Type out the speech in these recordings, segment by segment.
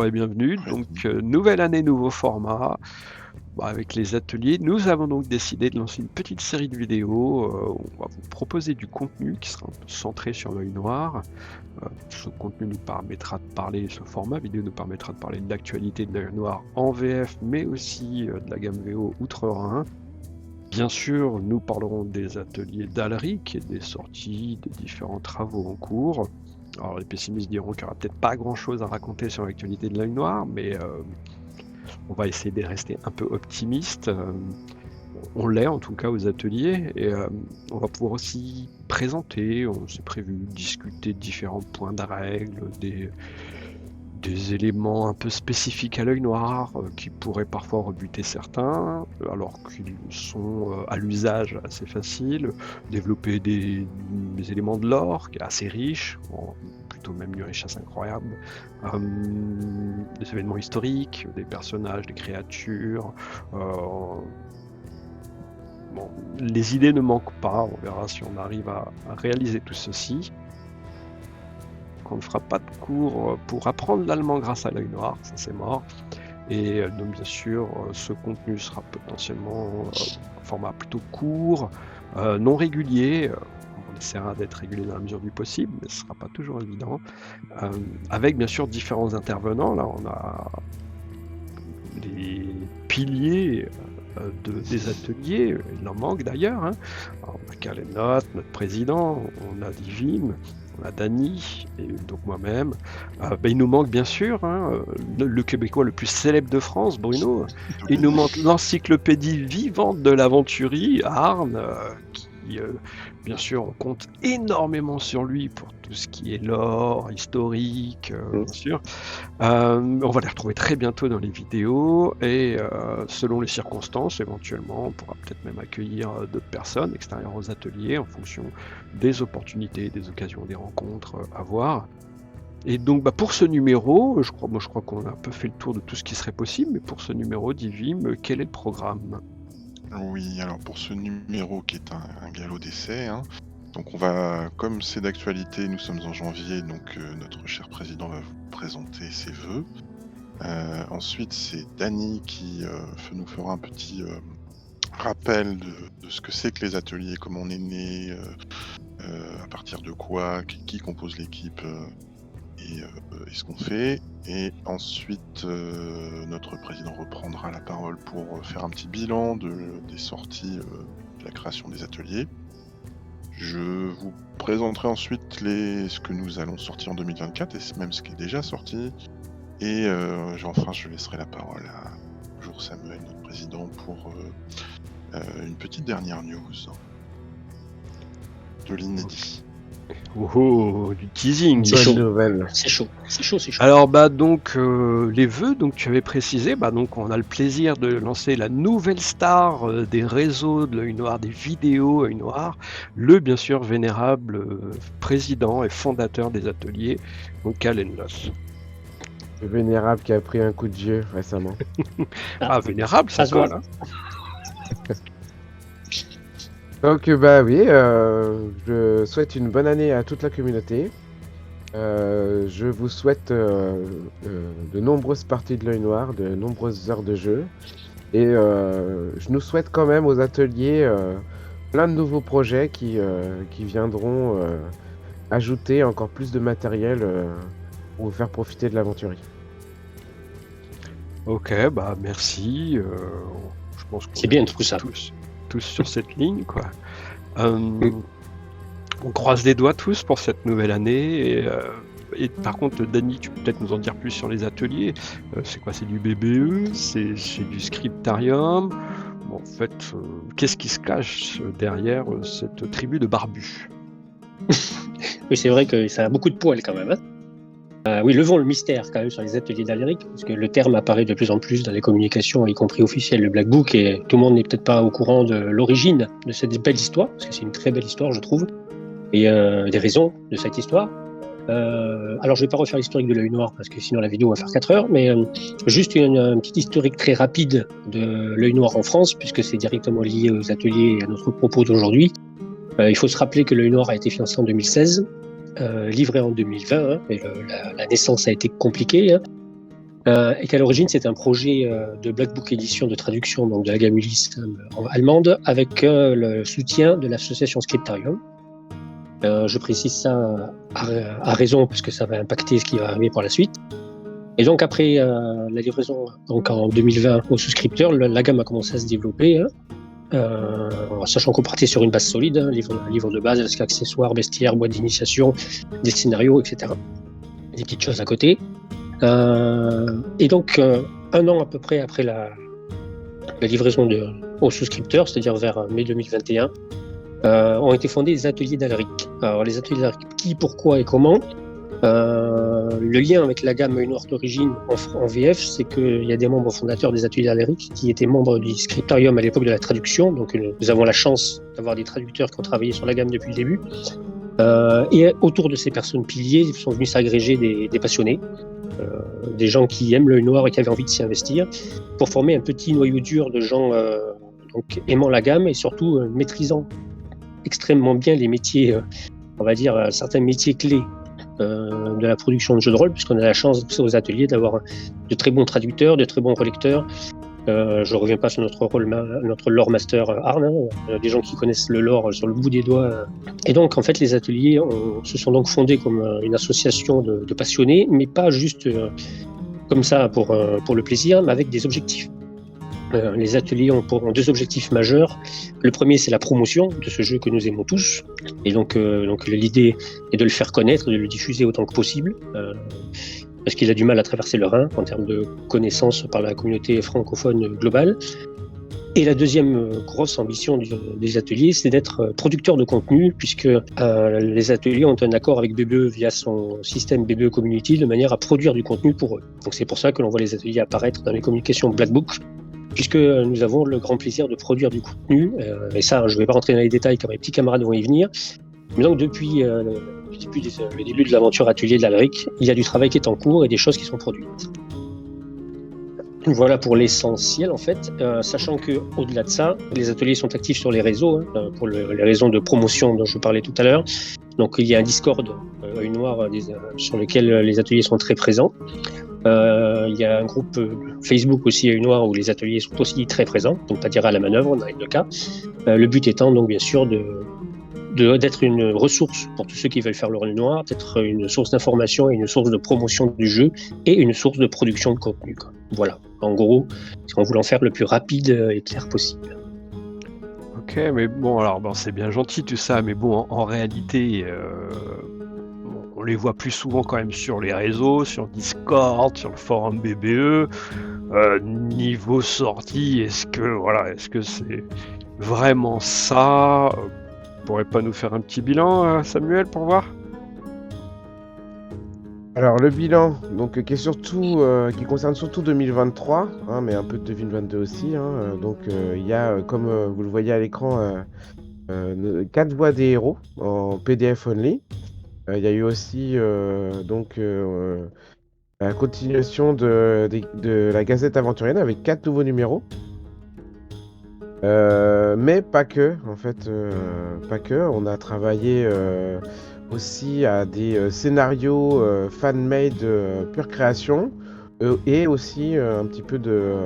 bonjour et bienvenue. Donc, nouvelle année, nouveau format. Avec les ateliers, nous avons donc décidé de lancer une petite série de vidéos où on va vous proposer du contenu qui sera un peu centré sur l'œil noir. Ce contenu nous permettra de parler, ce format vidéo nous permettra de parler de l'actualité de l'œil noir en VF, mais aussi de la gamme VO Outre-Rhin. Bien sûr, nous parlerons des ateliers d'Alric et des sorties, des différents travaux en cours. Alors les pessimistes diront qu'il n'y aura peut-être pas grand-chose à raconter sur l'actualité de l'œil noir, mais on va essayer de rester un peu optimiste. On l'est en tout cas aux ateliers, et on va pouvoir aussi présenter, on s'est prévu discuter de différents points de règle, des éléments un peu spécifiques à l'œil noir qui pourraient parfois rebuter certains, alors qu'ils sont à l'usage assez faciles, développer des éléments de lore qui est assez riche, plutôt même une richesse incroyable, des événements historiques, des personnages, des créatures. Les idées ne manquent pas, on verra si on arrive à réaliser tout ceci. On ne fera pas de cours pour apprendre l'allemand grâce à l'œil noir, ça c'est mort. Et donc bien sûr, ce contenu sera potentiellement en format plutôt court, non régulier. On essaiera d'être régulier dans la mesure du possible, mais ce ne sera pas toujours évident. Avec bien sûr différents intervenants. Là, on a les piliers des ateliers, il en manque d'ailleurs. On a Kalenot, notre président, on a Divim, on a Dany, et donc moi-même. Il nous manque bien sûr le Québécois le plus célèbre de France, Bruno. Il nous manque l'encyclopédie vivante de l'aventurie, Arne, qui bien sûr on compte énormément sur lui pour tout ce qui est lore, historique, bien sûr. On va les retrouver très bientôt dans les vidéos et selon les circonstances, éventuellement, on pourra peut-être même accueillir d'autres personnes extérieures aux ateliers en fonction des opportunités, des occasions, des rencontres à voir. Et donc pour ce numéro, je crois qu'on a un peu fait le tour de tout ce qui serait possible, mais pour ce numéro, Divim, quel est le programme ? Oui, alors pour ce numéro qui est un galop d'essai, donc on va, comme c'est d'actualité, nous sommes en janvier, donc notre cher président va vous présenter ses vœux. Ensuite, c'est Dany qui nous fera un petit rappel de ce que c'est que les ateliers, comment on est né, à partir de quoi, qui compose l'équipe et ce qu'on fait. Et ensuite, notre président reprendra la parole pour faire un petit bilan des sorties de la création des ateliers. Je vous présenterai ensuite ce que nous allons sortir en 2024 et même ce qui est déjà sorti. Et enfin, je laisserai la parole à toujours Samuel, notre président, pour une petite dernière news de l'inédit. Oh, du teasing. C'est chaud. Nouvelle. C'est chaud. Alors donc les vœux, donc tu avais précisé, donc on a le plaisir de lancer la nouvelle star des réseaux de l'œil noir, des vidéos œil noir, le bien sûr vénérable président et fondateur des ateliers, donc Kalenlos. Le vénérable qui a pris un coup de vieux récemment. Vénérable, ça se voit. colle. Donc oui, je souhaite une bonne année à toute la communauté. Je vous souhaite de nombreuses parties de l'œil noir, de nombreuses heures de jeu. Et je nous souhaite quand même aux ateliers plein de nouveaux projets qui viendront ajouter encore plus de matériel pour vous faire profiter de l'aventurie. Ok, merci. Je pense qu'on C'est bien tout ça. Tous sur cette ligne, quoi. On croise les doigts tous pour cette nouvelle année. Et par contre, Dany, tu peux peut-être nous en dire plus sur les ateliers. C'est quoi ? C'est du BBE ? C'est du scriptarium ? En fait, qu'est-ce qui se cache derrière cette tribu de barbus ? Oui, c'est vrai que ça a beaucoup de poils quand même. Oui, levons le mystère quand même sur les ateliers d'Alric, parce que le terme apparaît de plus en plus dans les communications, y compris officielles, le Black Book, et tout le monde n'est peut-être pas au courant de l'origine de cette belle histoire, parce que c'est une très belle histoire, je trouve, et des raisons de cette histoire. Alors, je ne vais pas refaire l'historique de l'œil noir, parce que sinon la vidéo va faire 4 heures, mais juste un petit historique très rapide de l'œil noir en France, puisque c'est directement lié aux ateliers et à notre propos d'aujourd'hui. Il faut se rappeler que l'œil noir a été financé en 2016, livré en 2020, et la naissance a été compliquée. Et qu'à l'origine, c'était un projet de Black Book édition de traduction donc de la gamme Ulysse allemande avec le soutien de l'association Scriptarium. Je précise ça à raison parce que ça va impacter ce qui va arriver par la suite. Et donc après la livraison donc en 2020 aux souscripteurs, la gamme a commencé à se développer, sachant qu'on partait sur une base solide, livre de base, accessoires, bestiaires, boîte d'initiation, des scénarios, etc. Des petites choses à côté. Et donc, un an à peu près après la livraison aux souscripteurs, c'est-à-dire vers mai 2021, ont été fondés les ateliers d'Alaric. Alors, les ateliers d'Alaric, qui, pourquoi et comment le lien avec la gamme Noire d'origine en VF, c'est qu'il y a des membres fondateurs des ateliers d'Alaric qui étaient membres du Scriptarium à l'époque de la traduction. Donc, nous avons la chance d'avoir des traducteurs qui ont travaillé sur la gamme depuis le début. Et autour de ces personnes piliers, ils sont venus s'agréger des passionnés. Des gens qui aiment l'œil noir et qui avaient envie de s'y investir, pour former un petit noyau dur de gens donc aimant la gamme et surtout maîtrisant extrêmement bien les métiers, on va dire certains métiers clés de la production de jeux de rôle, puisqu'on a la chance aux ateliers d'avoir de très bons traducteurs, de très bons relecteurs. Je ne reviens pas sur notre lore master Arne, des gens qui connaissent le lore sur le bout des doigts. Et donc, en fait, les ateliers se sont donc fondés comme une association de passionnés, mais pas juste comme ça pour le plaisir, mais avec des objectifs. Les ateliers ont deux objectifs majeurs. Le premier, c'est la promotion de ce jeu que nous aimons tous. Et donc l'idée est de le faire connaître, de le diffuser autant que possible. Parce qu'il a du mal à traverser le Rhin en termes de connaissances par la communauté francophone globale. Et la deuxième grosse ambition des ateliers, c'est d'être producteur de contenu, puisque les ateliers ont un accord avec BBE via son système BBE Community, de manière à produire du contenu pour eux. Donc c'est pour ça que l'on voit les ateliers apparaître dans les communications Black Book, puisque nous avons le grand plaisir de produire du contenu. Et ça, je ne vais pas rentrer dans les détails car mes petits camarades vont y venir. Mais donc depuis le début de l'aventure atelier de l'Alaric, il y a du travail qui est en cours et des choses qui sont produites. Voilà pour l'essentiel en fait, sachant qu'au-delà de ça, les ateliers sont actifs sur les réseaux, pour les raisons de promotion dont je parlais tout à l'heure. Donc il y a un Discord Œil Noir sur lequel les ateliers sont très présents. Il y a un groupe Facebook aussi Œil Noir où les ateliers sont aussi très présents, donc pas dire à la manœuvre dans les deux cas. Le but étant donc bien sûr d'être une ressource pour tous ceux qui veulent faire le Œil Noir, d'être une source d'information et une source de promotion du jeu et une source de production de contenu, quoi. Voilà, en gros, c'est en voulant faire le plus rapide et clair possible. Ok, mais bon, alors c'est bien gentil tout ça, mais bon, en réalité, on les voit plus souvent quand même sur les réseaux, sur Discord, sur le forum BBE. Niveau sortie, est-ce que c'est vraiment ça? Pourrais pas nous faire un petit bilan, Samuel, pour voir? Alors le bilan, donc qui est surtout, qui concerne surtout 2023, hein, mais un peu de 2022 aussi. Hein, donc il y a, comme vous le voyez à l'écran, 4 voix des héros en PDF only. Il y a eu aussi la continuation de la Gazette aventurienne avec 4 nouveaux numéros. Mais pas que, en fait, pas que. On a travaillé aussi à des scénarios fan-made pure création et aussi un petit peu de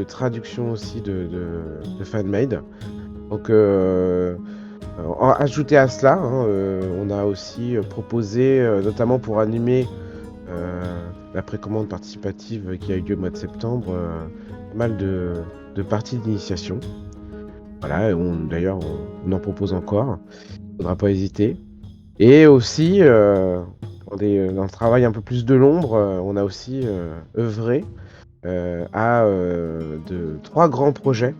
traduction aussi de fan-made. Donc, ajouté à cela, hein, on a aussi proposé, notamment pour animer la précommande participative qui a eu lieu au mois de septembre, pas mal de parties d'initiation. Voilà, d'ailleurs, on en propose encore. Il ne faudra pas hésiter. Et aussi, dans le travail un peu plus de l'ombre, on a aussi œuvré à 3 grands projets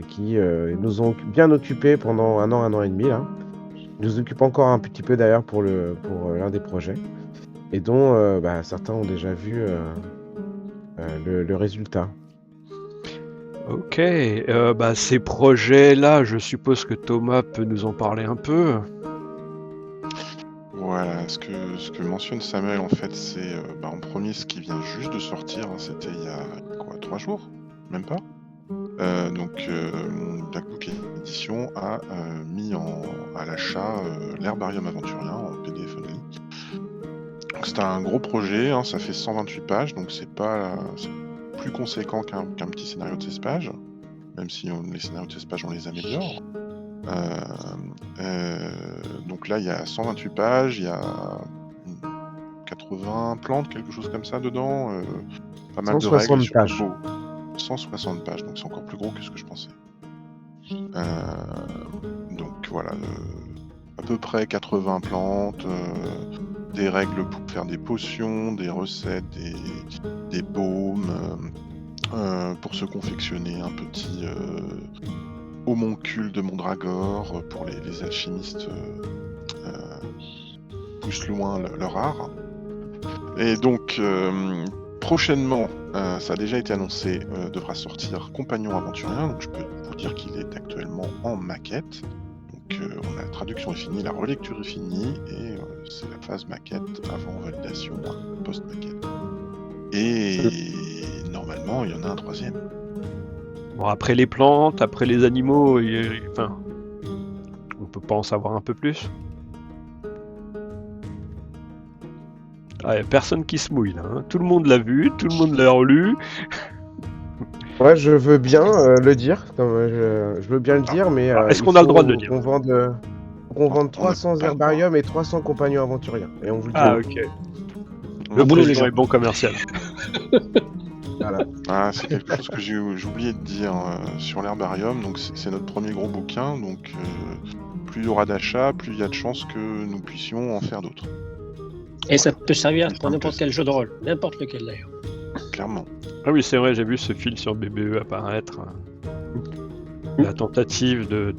qui nous ont bien occupés pendant un an et demi. Là. Ils nous occupent encore un petit peu d'ailleurs pour l'un des projets. Et dont certains ont déjà vu le résultat. Ok, ces projets-là, je suppose que Thomas peut nous en parler un peu. Voilà, ce que mentionne Samuel, en fait, c'est en premier ce qui vient juste de sortir, hein, c'était il y a 3 jours, même pas. Black Book Edition a mis à l'achat l'Herbarium Aventurien en PDF only. C'est un gros projet, hein, ça fait 128 pages, donc c'est plus conséquent qu'un petit scénario de 16 pages, même si les scénarios de 16 pages, on les améliore. Donc là, il y a 128 pages, il y a 80 plantes, quelque chose comme ça dedans, pas mal de 160 règles, surtout pages. beau. 160 pages, donc c'est encore plus gros que ce que je pensais. Donc voilà, à peu près 80 plantes, des règles pour faire des potions, des recettes, des baumes, pour se confectionner un petit homoncule de Mondragore pour les alchimistes poussent loin leur art. Et donc prochainement, ça a déjà été annoncé, devra sortir Compagnon Aventurien, donc je peux vous dire qu'il est actuellement en maquette. Donc la traduction est finie, la relecture est finie, et c'est la phase maquette avant validation, post-maquette. Et normalement, il y en a un troisième. Bon, après les plantes, après les animaux, enfin, on peut pas en savoir un peu plus. Ah, y a personne qui se mouille là, hein. Tout le monde l'a vu, tout le monde l'a relu. Ouais, je veux bien le dire. Je veux bien le dire, mais Est-ce il qu'on a le droit de le faut dire? qu'on vende, On n'a 300 pas le herbariums et 300 compagnons aventuriens. Et on vous le dit. Ah, ok. droit. Le boulot, les président gens. est bon commercial. Voilà. Ah, c'est quelque chose que j'ai oublié de dire sur l'herbarium. Donc c'est notre premier gros bouquin. Donc plus il y aura d'achats, plus il y a de chances que nous puissions en faire d'autres. Et ça peut servir Plus pour n'importe simple quel jeu de rôle, n'importe lequel d'ailleurs. Clairement. Ah oui, c'est vrai, j'ai vu ce fil sur BBE apparaître. La tentative de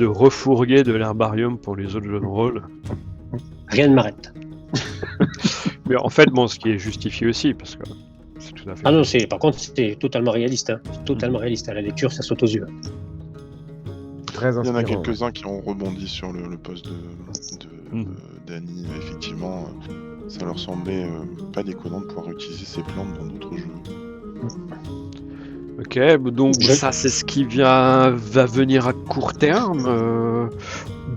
refourguer de l'herbarium pour les autres jeux de rôle. Rien ne m'arrête. Mais en fait, bon, ce qui est justifié aussi, parce que c'est tout à fait... Ah non, par contre, c'est totalement réaliste. Hein. C'est totalement réaliste. À la lecture, ça saute aux yeux. Très Il y en a inspirant. quelques-uns qui ont rebondi sur le poste de Mhm. d'Annie. Effectivement, ça leur semblait pas déconnant de pouvoir utiliser ces plantes dans d'autres jeux. Ok, donc ça c'est ce qui va venir à court terme,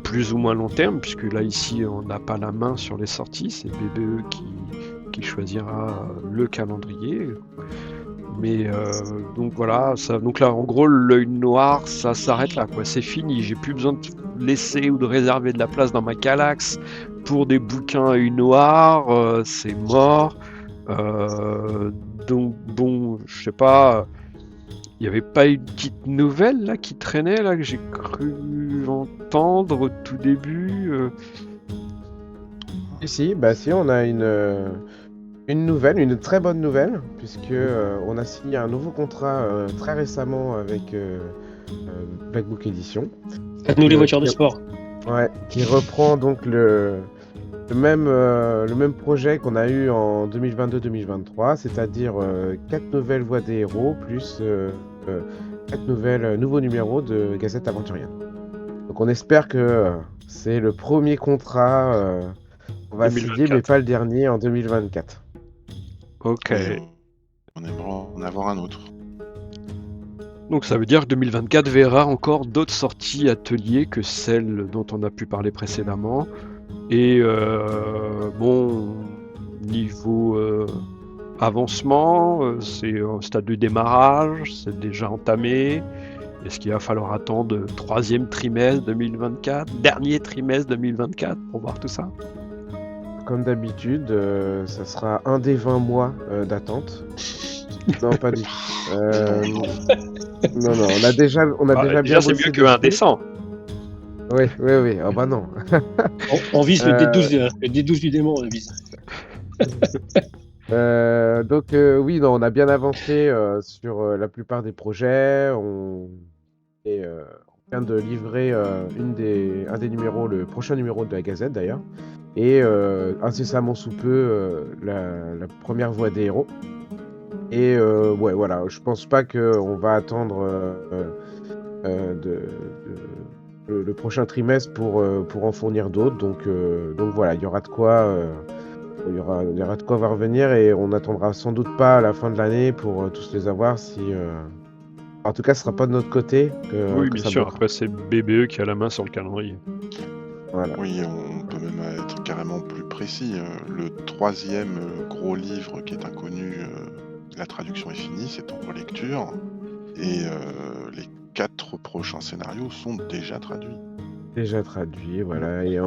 plus ou moins long terme, puisque là ici on n'a pas la main sur les sorties, c'est BBE qui choisira le calendrier. Mais donc voilà, donc là en gros l'œil noir ça s'arrête là quoi, c'est fini, j'ai plus besoin de laisser ou de réserver de la place dans ma calaxe pour des bouquins œil noir, c'est mort. Donc bon, je sais pas. Il n'y avait pas une petite nouvelle là qui traînait là que j'ai cru entendre au tout début. Si, on a une nouvelle, une très bonne nouvelle, puisque on a signé un nouveau contrat très récemment avec Black Book Edition. Faites-nous les voitures de sport. Ouais, qui reprend donc le même projet qu'on a eu en 2022-2023, c'est-à-dire 4 nouvelles voix des héros plus 4 nouveaux numéros de Gazette Aventurienne. Donc on espère que c'est le premier contrat qu'on va signer, 2024. mais pas le dernier en 2024. Ok. Et on aimerait en avoir un autre. Donc ça veut dire que 2024 verra encore d'autres sorties ateliers que celles dont on a pu parler précédemment. Et bon, niveau avancement, c'est au stade de démarrage, c'est déjà entamé. Est-ce qu'il va falloir attendre le 3e trimestre 2024, dernier trimestre 2024 pour voir tout ça? Comme d'habitude, ça sera un des 20 mois d'attente. Non, pas du tout. Non, on a déjà bien c'est bossé mieux qu'un dessus. décent. Oui. Ah bah non. On vise le D12 du démon, on vise. Donc oui, non, on a bien avancé sur la plupart des projets. On vient de livrer un des numéros, le prochain numéro de la Gazette d'ailleurs, et incessamment sous peu la première voix des héros. Et ouais, voilà, je pense pas qu'on va attendre le prochain trimestre pour en fournir d'autres. Donc voilà, il y aura de quoi. Il y aura de quoi va revenir, et on n'attendra sans doute pas à la fin de l'année pour tous les avoir si... En tout cas, ce sera pas de notre côté Oui, que bien ça sûr. bloquera. Après, c'est BBE qui a la main sur le calendrier. Voilà. Oui, on peut même être carrément plus précis. Le 3e gros livre qui est inconnu, la traduction est finie, c'est en relecture. Et les 4 prochains scénarios sont déjà traduits. Déjà traduit, voilà. Et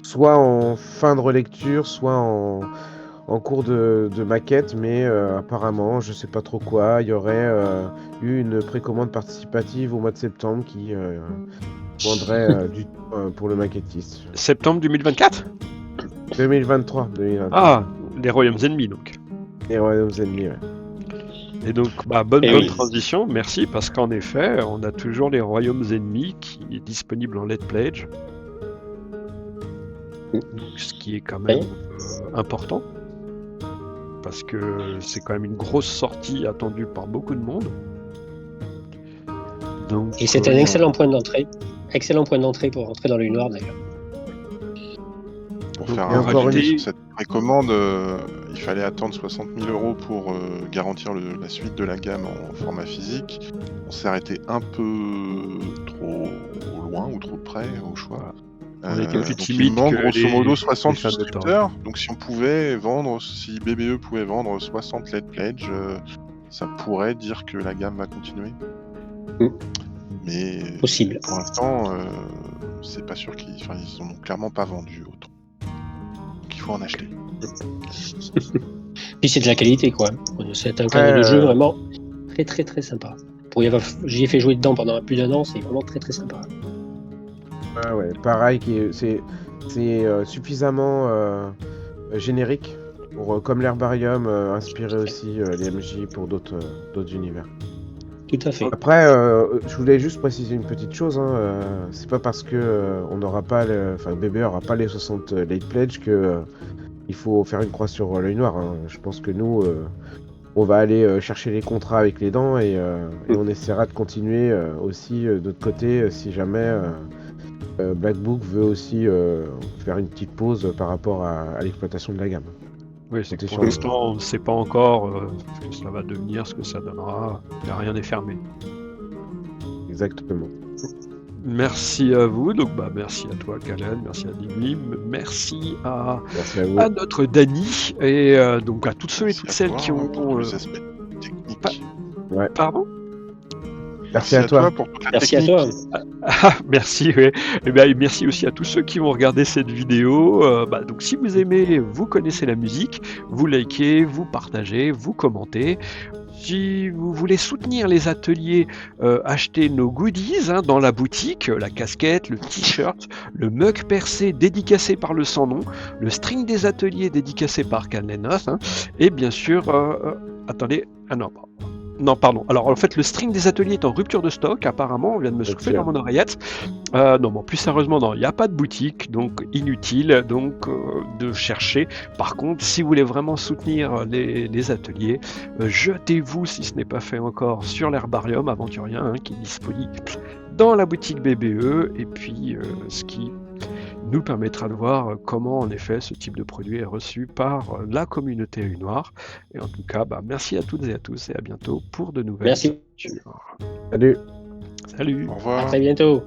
soit en fin de relecture, soit en cours de maquette, mais apparemment, je sais pas trop quoi, il y aurait eu une précommande participative au mois de septembre qui demanderait du temps pour le maquettiste. Septembre 2024 2023. Ah, les Royaumes Ennemis donc. Les Royaumes Ennemis, ouais. Et donc, bonne Et oui. transition, merci, parce qu'en effet, on a toujours les Royaumes Ennemis qui est disponible en Let Pledge. Donc, ce qui est quand même important, parce que c'est quand même une grosse sortie attendue par beaucoup de monde. Donc, Et c'est un excellent point d'entrée. Excellent point d'entrée pour rentrer dans l'œil noir d'ailleurs. Pour Donc, faire et un encore résumé une- sur cette précommande, il fallait attendre 60 000 € pour garantir la suite de la gamme en format physique. On s'est arrêté un peu trop loin ou trop près au choix. On était plus donc timide il manque que grosso modo les 60 fans de souscripteurs. Donc si BBE pouvait vendre 60 Let Pledge, ça pourrait dire que la gamme va continuer. Mm. Mais Possible. pour l'instant, c'est pas sûr qu'ils en ont clairement pas vendu autant. Donc il faut en acheter. Puis c'est de la qualité quoi. C'est un cadre de jeu vraiment très très très sympa. J'y ai fait jouer dedans pendant plus d'1 an, c'est vraiment très très sympa. Ouais, pareil, c'est suffisamment générique pour, comme l'herbarium, inspirer aussi les MJ pour d'autres univers. Tout à fait. Après, je voulais juste préciser une petite chose. C'est pas parce que on n'aura pas, BBE aura pas les 60 late pledge que il faut faire une croix sur l'œil noir. Je pense que nous, on va aller chercher les contrats avec les dents et on essaiera de continuer aussi de notre côté si jamais Black Book veut aussi faire une petite pause par rapport à l'exploitation de la gamme. Oui, c'est que Comptez pour sur l'instant, on ne sait pas encore ce que ça va devenir, ce que ça donnera. Rien n'est fermé. Exactement. Merci à vous, donc merci à toi Kalen, merci à Diglim, merci à Merci à vous. notre Dany, et donc à toutes ceux et Merci toutes à celles toi, qui ont... pour tous les aspects techniques. Pardon? Merci à toi. Pour toute la Merci à technique. toi. Ah, merci, oui. Et bien, merci aussi à tous ceux qui vont regarder cette vidéo. Donc, si vous aimez, vous connaissez la musique, vous likez, vous partagez, vous commentez. Si vous voulez soutenir les ateliers, achetez nos goodies dans la boutique, la casquette, le t-shirt, le mug percé dédicacé par le sans-nom, le string des ateliers dédicacé par Canlenos, et bien sûr, attendez, non, pardon. Alors en fait, le string des ateliers est en rupture de stock, apparemment, on vient de me souffler dans mon oreillette. Non, bon, plus sérieusement, non, il n'y a pas de boutique, donc inutile de chercher. Par contre, si vous voulez vraiment soutenir les ateliers, jetez-vous, si ce n'est pas fait encore, sur l'herbarium aventurien qui est disponible dans la boutique BBE, et puis ce qui nous permettra de voir comment en effet ce type de produit est reçu par la communauté œil noir. Et en tout cas, merci à toutes et à tous et à bientôt pour de nouvelles Merci. aventures. Salut. Salut. Au À revoir. très bientôt.